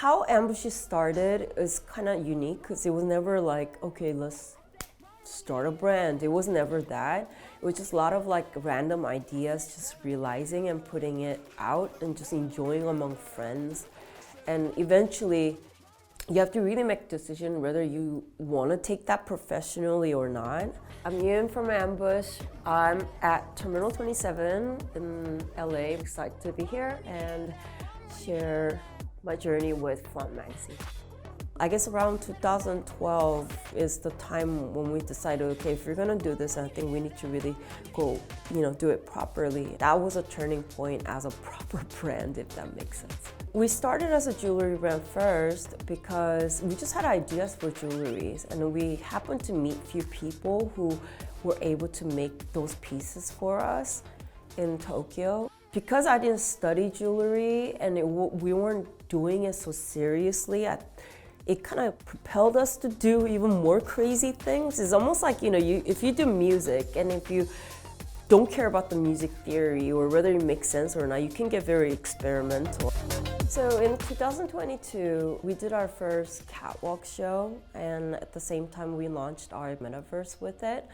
How Ambushy started is kind of unique because it was never like, okay, let's start a brand. It was never that. It was just a lot of like random ideas, just realizing and putting it out and just enjoying among friends. And eventually, you have to really make a decision whether you want to take that professionally or not. I'm Yun from Ambush. I'm at Terminal 27 in LA. Excited to be here and share my journey with Flaunt magazine. I guess around 2012 is the time when we decided, okay, if we're gonna do this, I think we need to really go, do it properly. That was a turning point as a proper brand, if that makes sense. We started as a jewelry brand first because we just had ideas for jewelries, and we happened to meet a few people who were able to make those pieces for us in Tokyo. Because I didn't study jewelry and we weren't doing it so seriously, it kind of propelled us to do even more crazy things. It's almost like, if you do music and if you don't care about the music theory or whether it makes sense or not, you can get very experimental. So in 2022, we did our first catwalk show, and at the same time we launched our metaverse with it.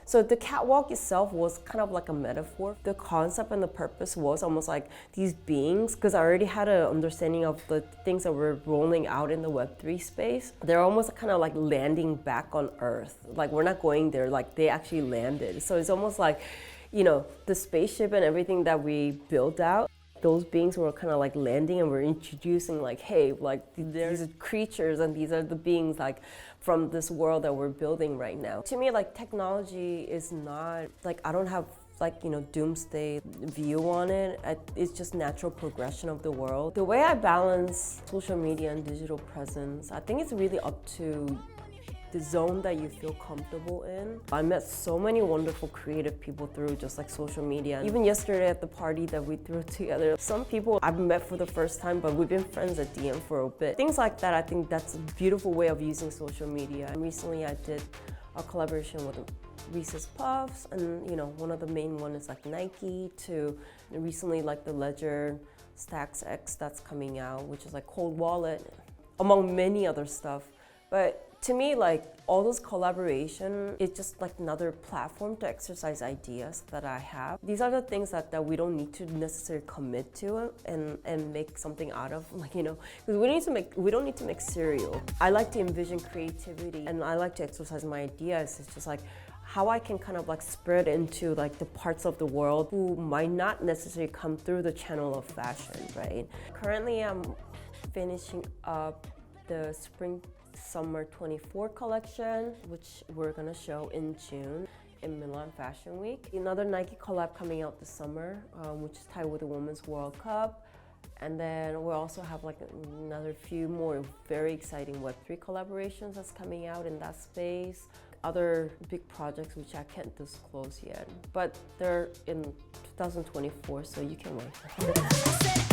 So the catwalk itself was kind of like a metaphor. The concept and the purpose was almost like these beings, because I already had an understanding of the things that were rolling out in the Web3 space. They're almost kind of like landing back on Earth. Like we're not going there, like they actually landed. So it's almost like, the spaceship and everything that we built out, those beings were kind of like landing, and we're introducing like, hey, like there's creatures and these are the beings like from this world that we're building right now. To me, like technology is not like, I don't have like, doomsday view on it. It's just natural progression of the world. The way I balance social media and digital presence, I think it's really up to the zone that you feel comfortable in. I met so many wonderful creative people through just like social media. Even yesterday at the party that we threw together, some people I've met for the first time, but we've been friends at DM for a bit. Things like that, I think that's a beautiful way of using social media. And recently I did a collaboration with Reese's Puffs, and one of the main ones is like Nike, to recently like the Ledger Stacks X that's coming out, which is like cold wallet, among many other stuff. But to me, like all those collaboration, it's just like another platform to exercise ideas that I have. These are the things that we don't need to necessarily commit to and make something out of, like, because we don't need to make cereal. I like to envision creativity and I like to exercise my ideas. It's just like how I can kind of like spread into like the parts of the world who might not necessarily come through the channel of fashion, right? Currently, I'm finishing up the Summer 24 collection, which we're gonna show in June in Milan Fashion Week. Another Nike collab coming out this summer, which is tied with the Women's World Cup. And then we'll also have like another few more very exciting Web3 collaborations that's coming out in that space. Other big projects which I can't disclose yet, but they're in 2024, so you can wait.